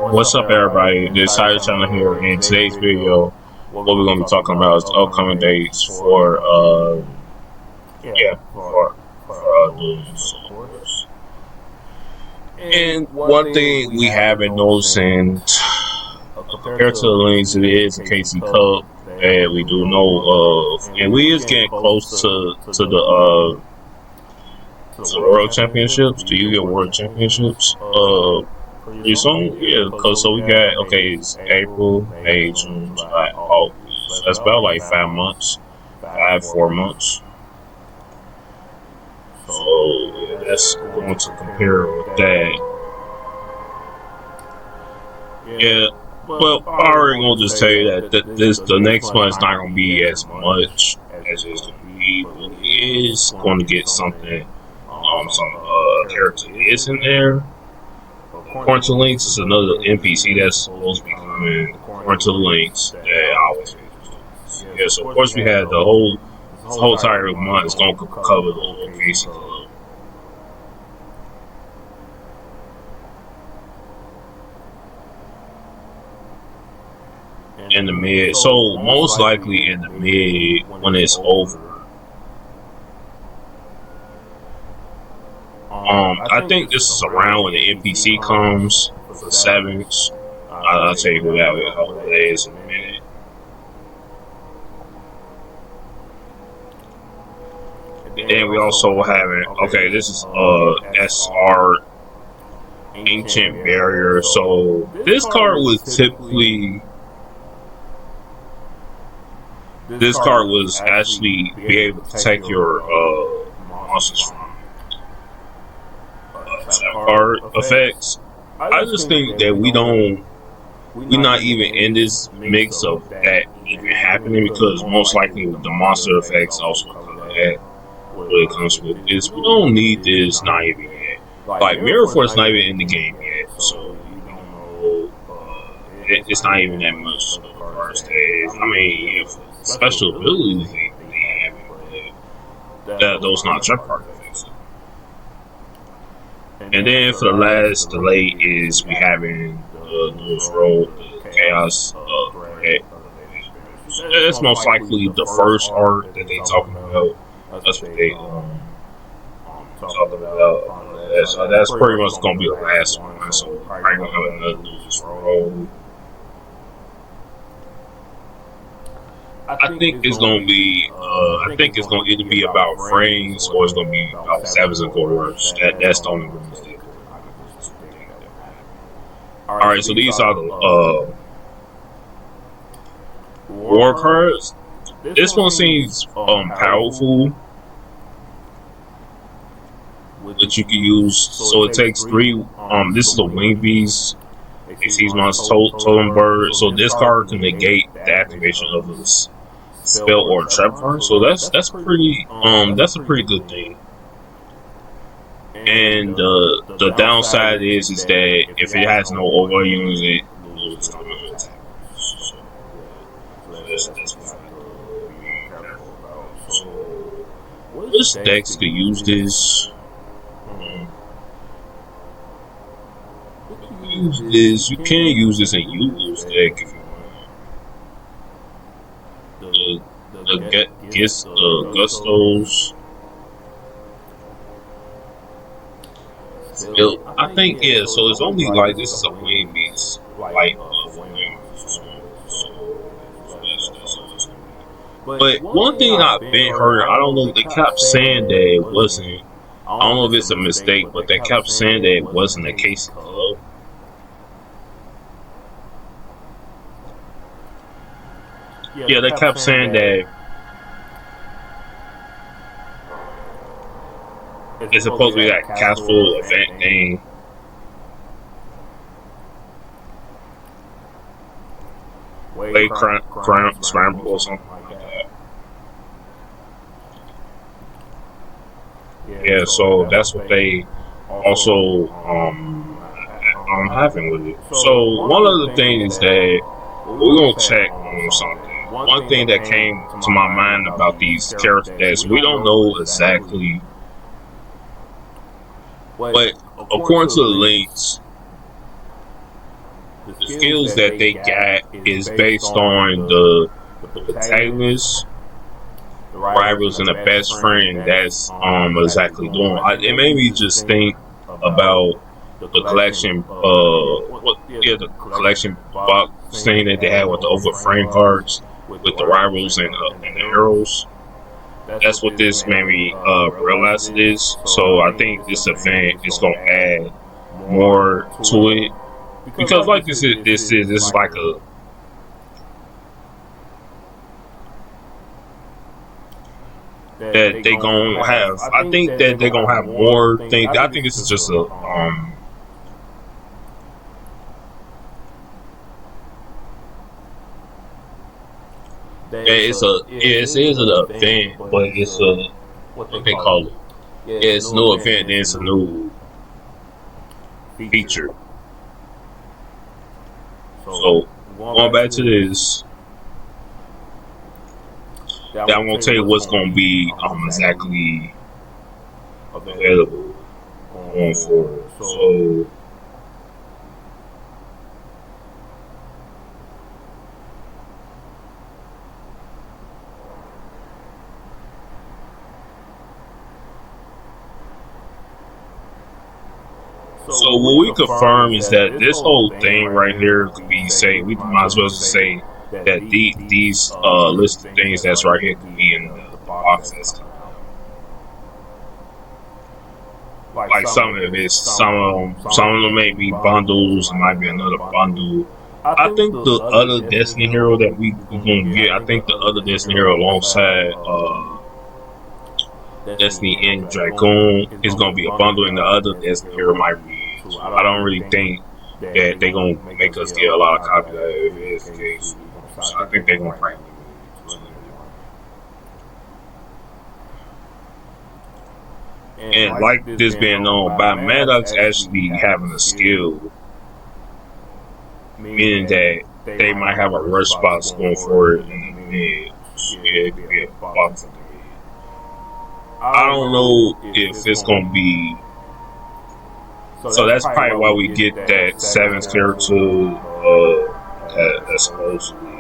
What's up, everybody? This Side Channel here. In today's video, what we're going to be talking about is upcoming dates for duels, of course. And one thing we have been noticing, compared to the lanes it is in KC Cup, that we do know of, and we is getting close to the World Championships, the Yugioh World Championships. Pretty soon, yeah. Cause so we got it's April, May, June, July, August. That's about like 5 months, 4 months. So yeah, that's going to compare with that. Yeah. Well, I already gonna just tell you that the next one is not gonna be as much as it's gonna be, but it is going to get something. Some character is in there. According to Links is another NPC that's supposed to be coming. According to the Links, that I always yeah. So of course we had the whole entire month is gonna cover the whole NPC club. In the mid, so most likely in the mid when it's over. I think this is around when the NPC comes for Sevens. I'll tell you who that is in a minute. And then we also having this is SR Ancient Barrier. So this card was actually be able to protect your monsters from card effects. I just think that we're not even in this mix of that even happening, because most likely the monster effects also cover that when it comes with this. We don't need this, not even yet. Like Mirror Force not even in the game yet, so you don't know. It's not even that much of the cards that, I mean, if special abilities they have it, but those not trap card effects. And then for the last delay is we having the roll, the chaos threat. That's most likely the first art that they talking about. That's what they talking about. So that's pretty much gonna be the last one. So we're probably gonna have another Lose Roll. I think it's gonna be it's gonna either be about frames or it's gonna be about sevens and quarters. That's the only ones that. Alright, so these are the war cards. This one seems powerful, that you can use. So it takes 3. This is the Wing Beast. It sees my Totem Bird. So this card can negate the activation of this spell or trap card. So that's pretty that's a pretty good thing. And the downside is that if it has no over units, it loses attack. So that's so which decks could use this? You can use this in Yugioh's deck if you want. The Gustos. I think so it's only like this is a Wing Beast light buff. But one thing I've been heard, I don't know, they kept saying that it wasn't. I don't know if it's a mistake, but they kept saying that it wasn't a KC Club. Yeah, they kept saying that it's supposed to be that castle event thing. Way scramble or something like that. Yeah, so that's what they also having with it. So one of the things that we're gonna check on something. One thing that came to my mind about these character decks, we don't know exactly. But according to the links, skills that they got is based on the protagonist, rivals, and the best friend that's exactly doing. It made me just think about the collection, the collection box thing that they had with the over frame cards with the rivals and the heroes. That's what this made me realize it is. So I think this event is gonna add more to it because like this is like a that they gonna have. I think that they're gonna have more things. I think this is just a it is an event, but it's a what they call it. Yeah, it's a new event, then it's a new feature. So going back to this, I'm gonna tell you what's gonna be exactly available going forward. So what we confirm is that this whole thing right here could be say we might as well just say that these list of things that's right here could be in the box that's coming out. Like some of it, some of them may be bundles, it might be another bundle. I think the other Destiny hero that we gonna get, I think the other Destiny hero alongside Destiny and Dragoon is gonna be a bundle, and the other Destiny hero might be. So I don't really think that they gonna make us get a lot of copies of it if it is the case. So I think they're gonna probably. And like this being known, by Maddox actually having a skill, meaning that they might have a rush box going forward in the mid. Yeah, it could be a box in the mid. I don't know if it's gonna be. So that's probably why we get that 7th character that's supposedly.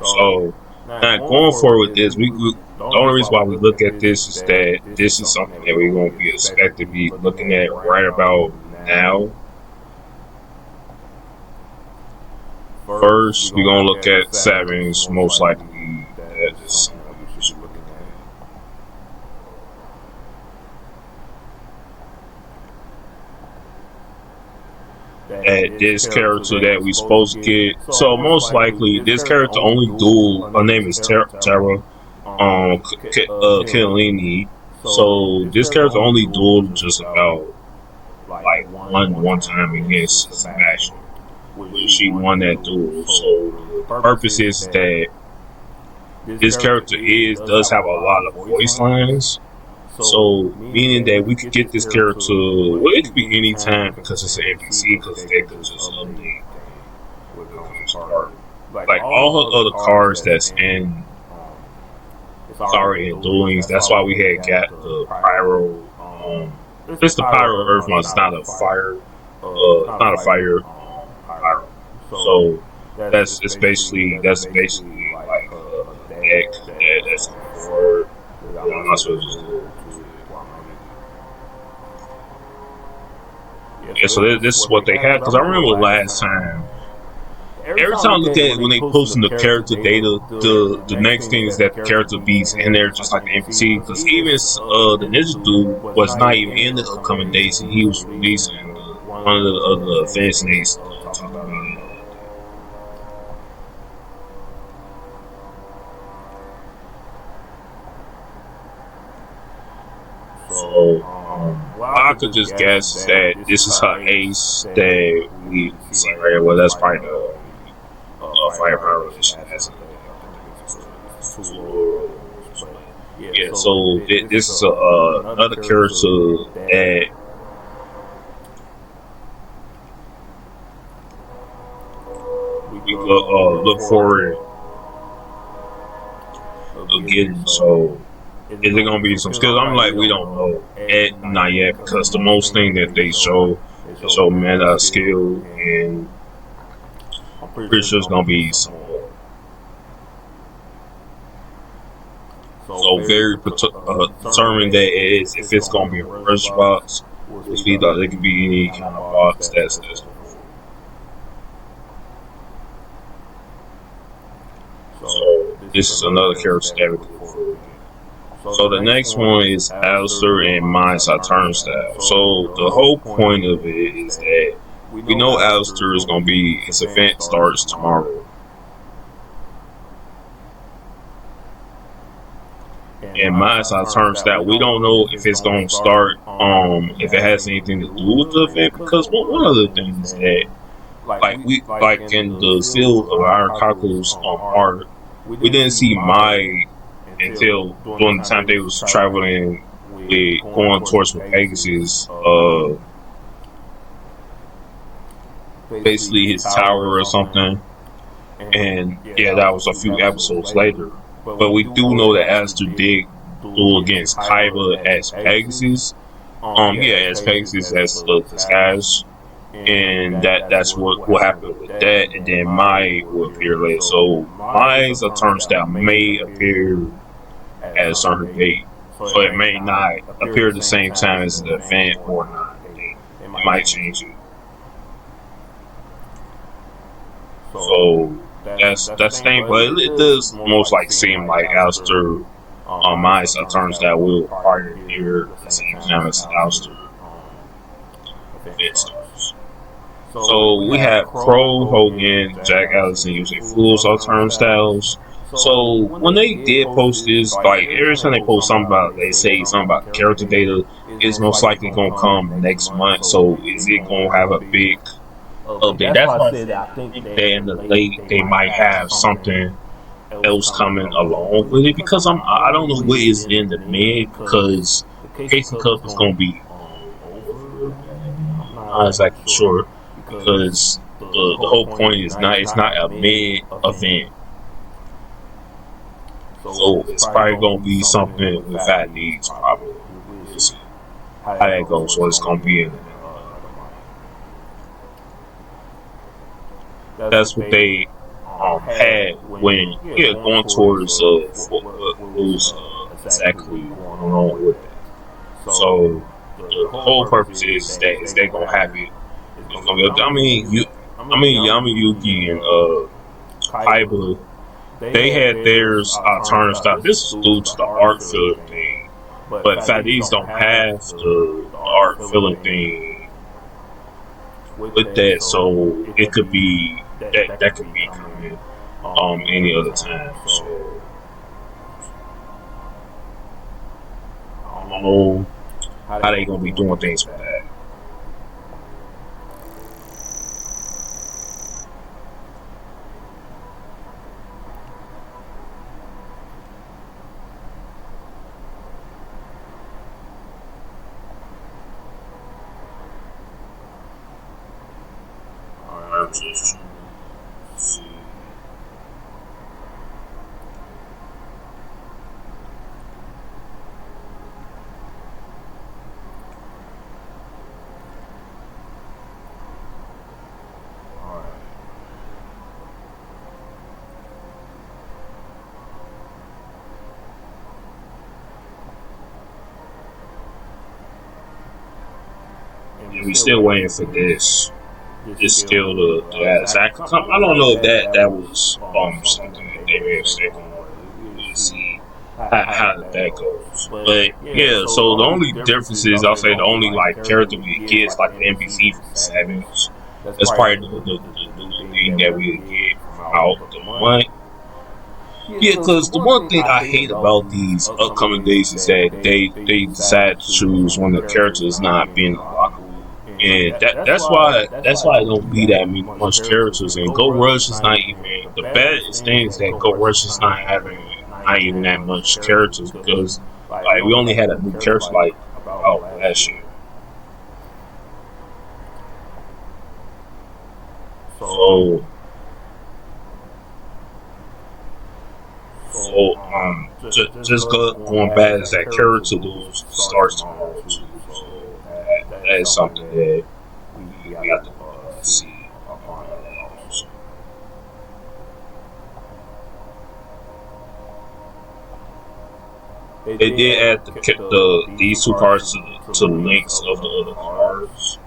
So now going forward with this, the only reason why we look at this is that this is something that we're going to be expected to be looking at right about now. First, we're going to look at 7s, most likely that is something that we should be looking at this character that we supposed to get. So most likely, this character only duel. Her name is Terra Killini. So this character only dueled just about like one time against Sebastian. She won that duel. So the purpose is that this character does have a lot of voice lines. So meaning that we could get this character, well, it could be any time because it's an NPC, because they could just update like all her other cards that's in in duelings. That's why we had got the Pyro. It's the Pyro Earth one. It's not a fire. It's not a fire Pyro. So that's basically like a deck that's for. I'm not supposed to do. Yeah, so this is what they had. Because I remember last time, every time I look at it, when they posting the character data, the next thing is that the character beats in there just like the NPC. Because even the Ninja Dude was not even in the upcoming dates, and he was releasing one of the other events, and they talked about it. So, I could just guess that this is her ace that we see right here. Well, that's probably the firepower that she has. Yeah, so this is another character that we could look forward to getting. So is it gonna be some skills? I'm like, we don't know not yet, because the most thing that they show meta skill, and I'm pretty sure it's gonna be some more. So very determined that it is, if it's gonna be a rush box, which we thought it could be any kind of box that's so this is another character that we can look forward to. So the next one is Alistair and Mindset Turnstile. So the whole point of it is that we know Alistair is gonna be, its event starts tomorrow. And Mindset Turnstile, we don't know if it's gonna start, if it has anything to do with the event, because one of the things that, like in the Seal of Iron Cockles art, we didn't see Mai until during the time they was traveling with going towards with Pegasus, basically his tower or something. And yeah, that was a few episodes later. But we do know that Aster did duel against Kaiba as Pegasus. As Pegasus as the disguise. And that's what happened with that. And then Mai will appear later. So Mai's a turnstile may appear at a certain date. So it may not appear at the same time as the event or not. It might change it. So that's the thing, but it does most like seem like Alistair Mai's a turnstile will appear here at the same time as Alistair event starts. So we have Crow, Hogan, Jack Allison using Fools on turnstiles. So when they did post this, like every time they post something about, they say something about character data, it's most likely gonna come next month. So is it gonna have a big update? That's why I said that I think that in the late they might have something else coming along with it, because I don't know what is in the mid, because Casey Cup is gonna be over. I'm not exactly sure, because the whole point is it's not a mid event. So it's probably gonna be something with that needs, probably. We'll see how that goes. So it's gonna be in. That's what they had when going towards what was exactly going on with it. So the whole purpose is that they're gonna have it. Yami Yuki and Kaiba, they had theirs turnstile. This is due to the art filler thing, but Fadis don't have the art filler thing with that, so it could be that could be coming any other time. So I don't know how they gonna be doing things with that. I'm just trying to see. And we still waiting for this. It's still the exact. I don't know if that was something that they may have said. We'll see how that goes. But yeah, so the only difference is, I'll say the only like character we get is like the NPC from Savage. That's probably the thing that we get out the month. Yeah, because the one thing I hate about these upcoming days is that they decide to choose when the character is not being unlockable. And that's why I don't be that much characters. And Go Rush is not even the baddest thing is that Go Rush is not even that much characters, because like we only had a new character like last year. So So just going back as that character duels starts tomorrow too. So that is something that we got to see on that also. They did add these two cards to the links of the other cards.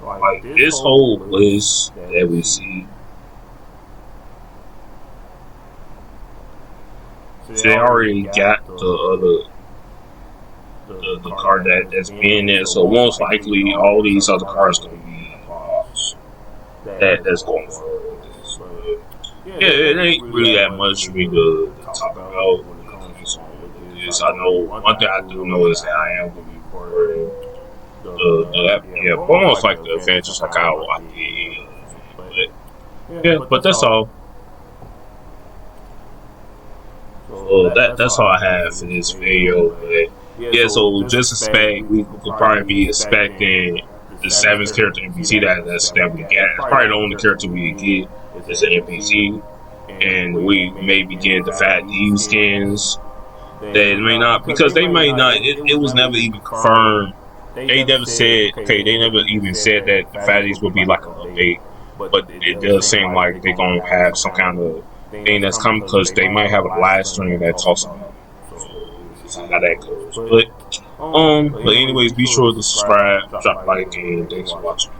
Like this whole list that we see, so they already got the card that's being there. So most likely, all these other cards gonna be that's going forward with this. But yeah, it ain't really that much for me to talk about when it comes on this. I know one thing I do know is that I am gonna be recording almost like the adventures like I did. But yeah, but that's all. So that's all I have for this video. But yeah, so just expect we could probably be expecting the 7th character NPC that we get. It's probably the only character we get is an NPC, and we may be getting the Fat Eve skins. That may not, because they may not. It was never even confirmed. They never said, okay, they never even said that the fatties would be like an update, but it does seem like they're gonna have some kind of thing that's coming, because they might have a live stream that talks about it. So see how that goes. But anyways, be sure to subscribe, drop a like, and thanks for watching.